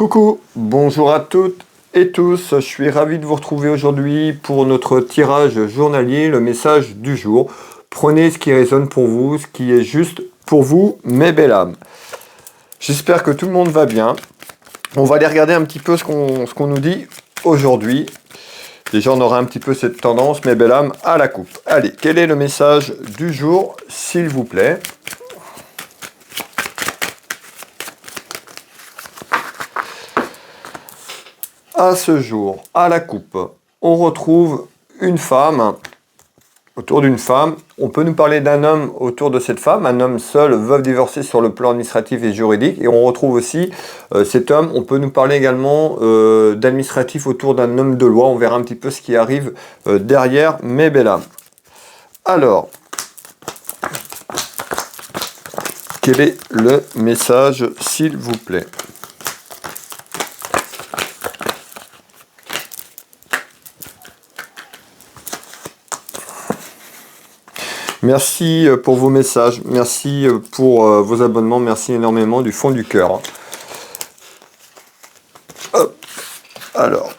Coucou, bonjour à toutes et tous, je suis ravi de vous retrouver aujourd'hui pour notre tirage journalier, le message du jour. Prenez ce qui résonne pour vous, ce qui est juste pour vous, mes belles âmes. J'espère que tout le monde va bien. On va aller regarder un petit peu ce qu'on nous dit aujourd'hui. Déjà, on aura un petit peu cette tendance, mes belles âmes, à la coupe. Allez, quel est le message du jour, s'il vous plaît ? À ce jour, à la coupe, on retrouve une femme, autour d'une femme. On peut nous parler d'un homme autour de cette femme, un homme seul, veuf divorcé sur le plan administratif et juridique. Et on retrouve aussi cet homme, on peut nous parler également d'administratif autour d'un homme de loi. On verra un petit peu ce qui arrive derrière, mes belles âmes. Alors, quel est le message, s'il vous plaît ? Merci pour vos messages, merci pour vos abonnements, merci énormément du fond du cœur. Hop, alors.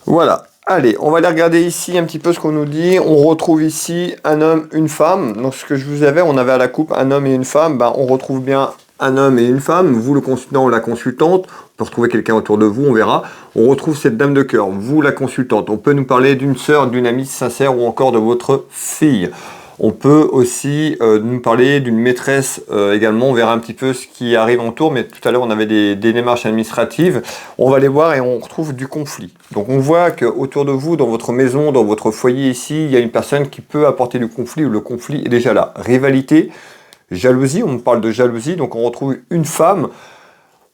Voilà, allez, on va aller regarder ici un petit peu ce qu'on nous dit. On retrouve ici un homme, une femme. Donc ce que je vous avais, on avait à la coupe un homme et une femme. Ben, on retrouve bien un homme et une femme, vous le consultant ou la consultante, on peut retrouver quelqu'un autour de vous, on verra. On retrouve cette dame de cœur, vous la consultante. On peut nous parler d'une sœur, d'une amie sincère ou encore de votre fille. On peut aussi nous parler d'une maîtresse également, on verra un petit peu ce qui arrive en tour, mais tout à l'heure on avait des démarches administratives. On va les voir et on retrouve du conflit. Donc on voit qu'autour de vous, dans votre maison, dans votre foyer ici, il y a une personne qui peut apporter du conflit ou le conflit est déjà là. Rivalité, jalousie, on parle de jalousie, donc on retrouve une femme.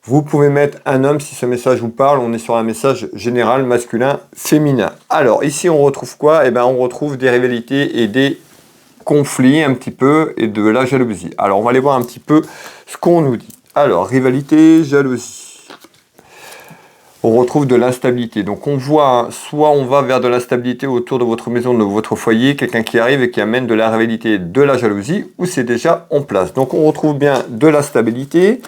Vous pouvez mettre un homme si ce message vous parle, on est sur un message général, masculin, féminin. Alors ici on retrouve quoi ? Eh bien on retrouve des rivalités et des conflits un petit peu et de la jalousie. Alors on va aller voir un petit peu ce qu'on nous dit. Alors rivalité, jalousie. On retrouve de l'instabilité. Donc on voit, soit on va vers de l'instabilité autour de votre maison, de votre foyer, quelqu'un qui arrive et qui amène de la rivalité, de la jalousie, ou c'est déjà en place. Donc on retrouve bien de la stabilité.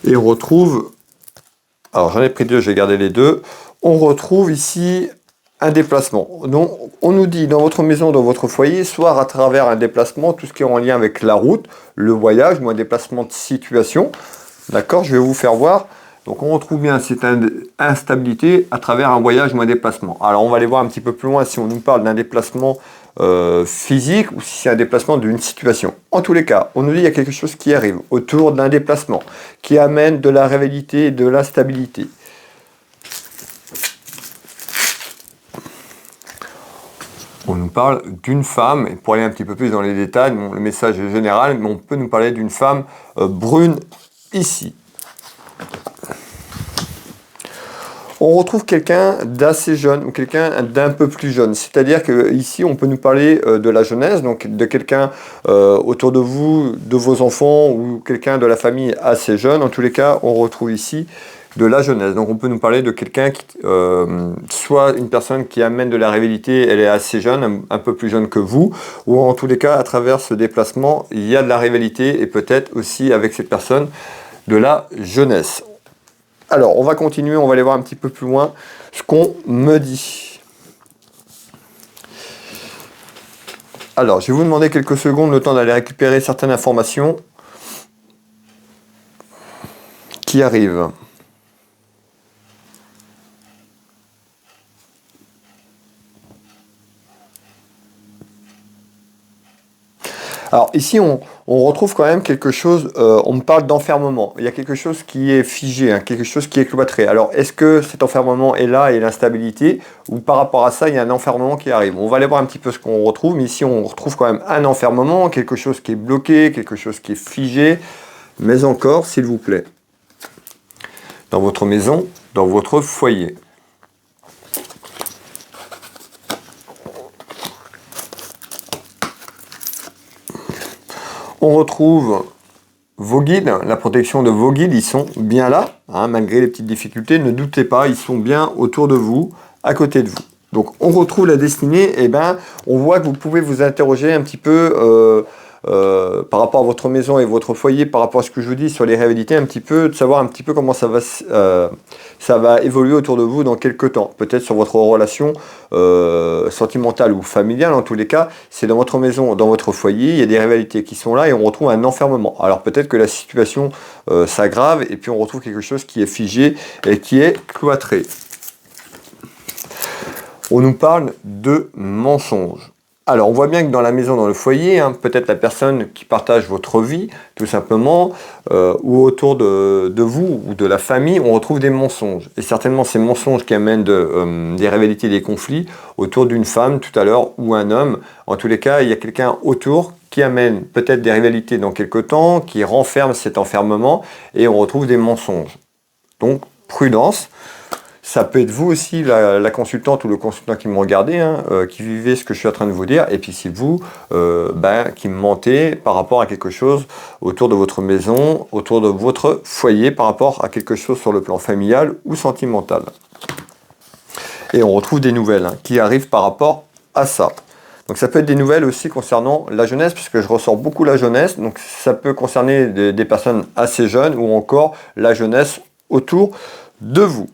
Et on retrouve, alors j'en ai pris deux, j'ai gardé les deux. On retrouve ici un déplacement. Donc, on nous dit dans votre maison, dans votre foyer, soit à travers un déplacement, tout ce qui est en lien avec la route, le voyage, ou un déplacement de situation. D'accord, je vais vous faire voir. Donc, on retrouve bien cette instabilité à travers un voyage ou un déplacement. Alors, on va aller voir un petit peu plus loin si on nous parle d'un déplacement physique ou si c'est un déplacement d'une situation. En tous les cas, on nous dit qu'il y a quelque chose qui arrive autour d'un déplacement qui amène de la rivalité et de l'instabilité. On nous parle d'une femme, et pour aller un petit peu plus dans les détails, bon, le message est général, mais on peut nous parler d'une femme brune ici. On retrouve quelqu'un d'assez jeune ou quelqu'un d'un peu plus jeune. C'est-à-dire qu'ici, on peut nous parler de la jeunesse, donc de quelqu'un autour de vous, de vos enfants ou quelqu'un de la famille assez jeune. En tous les cas, on retrouve ici de la jeunesse. Donc on peut nous parler de quelqu'un qui, soit une personne qui amène de la rivalité, elle est assez jeune, un peu plus jeune que vous, ou en tous les cas, à travers ce déplacement, il y a de la rivalité et peut-être aussi avec cette personne de la jeunesse. Alors, on va continuer, on va aller voir un petit peu plus loin ce qu'on me dit. Alors, je vais vous demander quelques secondes, le temps d'aller récupérer certaines informations qui arrivent. Alors ici, on retrouve quand même quelque chose, on me parle d'enfermement. Il y a quelque chose qui est figé, hein, quelque chose qui est cloîtré. Alors est-ce que cet enfermement est là et l'instabilité, ou par rapport à ça, il y a un enfermement qui arrive? On va aller voir un petit peu ce qu'on retrouve, mais ici on retrouve quand même un enfermement, quelque chose qui est bloqué, quelque chose qui est figé, mais encore, s'il vous plaît, dans votre maison, dans votre foyer. On retrouve vos guides, la protection de vos guides, ils sont bien là. hein, malgré les petites difficultés, ne doutez pas, ils sont bien autour de vous, à côté de vous. Donc on retrouve la destinée, et ben on voit que vous pouvez vous interroger un petit peu par rapport à votre maison et votre foyer, par rapport à ce que je vous dis sur les réalités, un petit peu, de savoir un petit peu comment ça va évoluer autour de vous dans quelques temps. Peut-être sur votre relation sentimentale ou familiale, en tous les cas, c'est dans votre maison, dans votre foyer, il y a des rivalités qui sont là et on retrouve un enfermement. Alors peut-être que la situation s'aggrave et puis on retrouve quelque chose qui est figé et qui est cloîtré. On nous parle de mensonges. Alors, on voit bien que dans la maison, dans le foyer, hein, peut-être la personne qui partage votre vie, tout simplement, ou autour de vous ou de la famille, on retrouve des mensonges. Et certainement ces mensonges qui amènent des rivalités, des conflits autour d'une femme tout à l'heure ou un homme. En tous les cas, il y a quelqu'un autour qui amène peut-être des rivalités dans quelques temps, qui renferme cet enfermement et on retrouve des mensonges. Donc, prudence. Ça peut être vous aussi, la consultante ou le consultant qui me regardez, hein, qui vivez ce que je suis en train de vous dire, et puis c'est vous qui me mentez par rapport à quelque chose autour de votre maison, autour de votre foyer, par rapport à quelque chose sur le plan familial ou sentimental. Et on retrouve des nouvelles qui arrivent par rapport à ça. Donc ça peut être des nouvelles aussi concernant la jeunesse, puisque je ressors beaucoup la jeunesse, donc ça peut concerner des personnes assez jeunes ou encore la jeunesse autour de vous.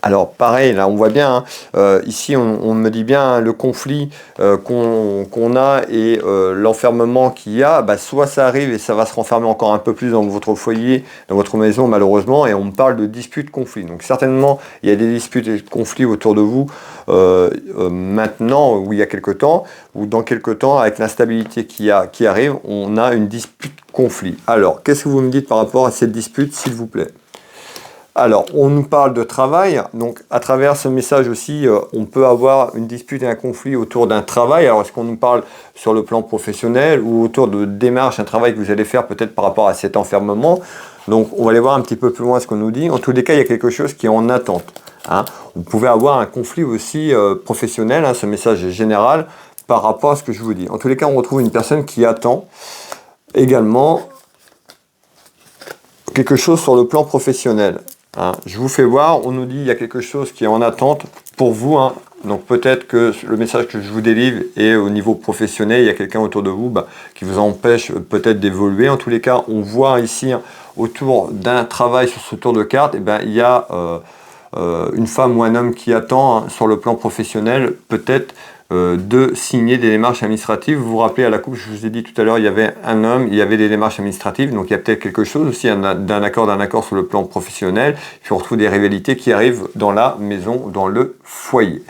Alors pareil, là on voit bien, hein, ici on me dit bien hein, le conflit qu'on a et l'enfermement qu'il y a, bah, soit ça arrive et ça va se renfermer encore un peu plus dans votre foyer, dans votre maison malheureusement, et on me parle de disputes, conflits. Donc certainement il y a des disputes et conflits autour de vous maintenant ou il y a quelque temps, ou dans quelque temps avec l'instabilité qui arrive, on a une dispute, conflit. Alors qu'est-ce que vous me dites par rapport à cette dispute s'il vous plaît ? Alors, on nous parle de travail, donc à travers ce message aussi, on peut avoir une dispute et un conflit autour d'un travail. Alors, est-ce qu'on nous parle sur le plan professionnel ou autour de démarches, un travail que vous allez faire peut-être par rapport à cet enfermement? Donc, on va aller voir un petit peu plus loin ce qu'on nous dit. En tous les cas, il y a quelque chose qui est en attente. Hein. Vous pouvez avoir un conflit aussi professionnel, hein, ce message est général par rapport à ce que je vous dis. En tous les cas, on retrouve une personne qui attend également quelque chose sur le plan professionnel. Hein, je vous fais voir, on nous dit il y a quelque chose qui est en attente pour vous. Hein, donc peut-être que le message que je vous délivre est au niveau professionnel, il y a quelqu'un autour de vous qui vous empêche peut-être d'évoluer. En tous les cas, on voit ici autour d'un travail sur ce tour de carte, il y a une femme ou un homme qui attend sur le plan professionnel peut-être de signer des démarches administratives. Vous vous rappelez à la coupe, je vous ai dit tout à l'heure, il y avait un homme, il y avait des démarches administratives, donc il y a peut-être quelque chose aussi d'un accord sur le plan professionnel, puis on retrouve des rivalités qui arrivent dans la maison, dans le foyer.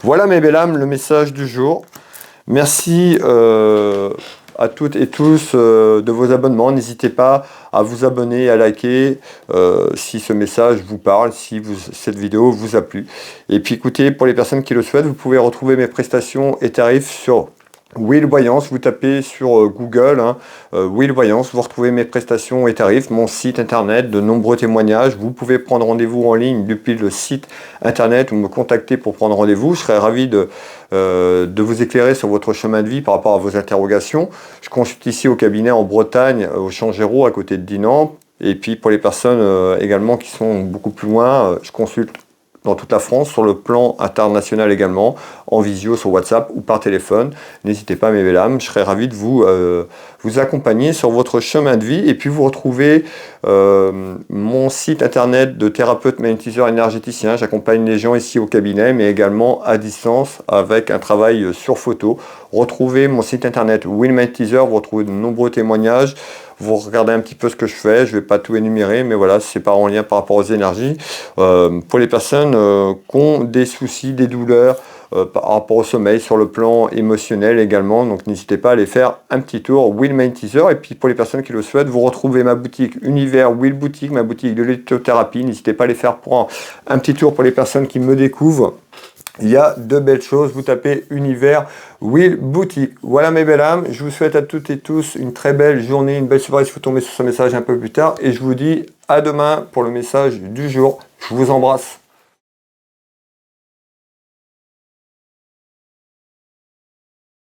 Voilà mes belles âmes, le message du jour. Merci à toutes et tous de vos abonnements. N'hésitez pas à vous abonner et à liker si ce message vous parle, si cette vidéo vous a plu. Et puis écoutez, pour les personnes qui le souhaitent, vous pouvez retrouver mes prestations et tarifs sur Will Voyance. Vous tapez sur Google Will Voyance, vous retrouvez mes prestations et tarifs, mon site internet, de nombreux témoignages. Vous pouvez prendre rendez-vous en ligne depuis le site internet ou me contacter pour prendre rendez-vous. Je serai ravi de vous éclairer sur votre chemin de vie par rapport à vos interrogations. Je consulte ici au cabinet en Bretagne, au Champ-Géraud, à côté de Dinan. Et puis pour les personnes également qui sont beaucoup plus loin, je consulte dans toute la France, sur le plan international également, en visio, sur WhatsApp ou par téléphone. N'hésitez pas mes belles âmes, je serai ravi de vous accompagner sur votre chemin de vie. Et puis vous retrouvez mon site internet de thérapeute magnétiseur énergéticien. J'accompagne les gens ici au cabinet, mais également à distance avec un travail sur photo. Retrouvez mon site internet Will Magnétiseur, vous retrouvez de nombreux témoignages. Vous regardez un petit peu ce que je fais, je ne vais pas tout énumérer, mais voilà, c'est pas en lien par rapport aux énergies. Pour les personnes qui ont des soucis, des douleurs par rapport au sommeil, sur le plan émotionnel également, donc n'hésitez pas à aller faire un petit tour, Will Magnétiseur. Et puis pour les personnes qui le souhaitent, vous retrouvez ma boutique Univers Will Boutique, ma boutique de lithothérapie. N'hésitez pas à aller faire pour un petit tour pour les personnes qui me découvrent. Il y a de belles choses, vous tapez Univers Will Boutique. Voilà mes belles âmes, je vous souhaite à toutes et tous une très belle journée, une belle soirée si vous tombez sur ce message un peu plus tard. Et je vous dis à demain pour le message du jour. Je vous embrasse.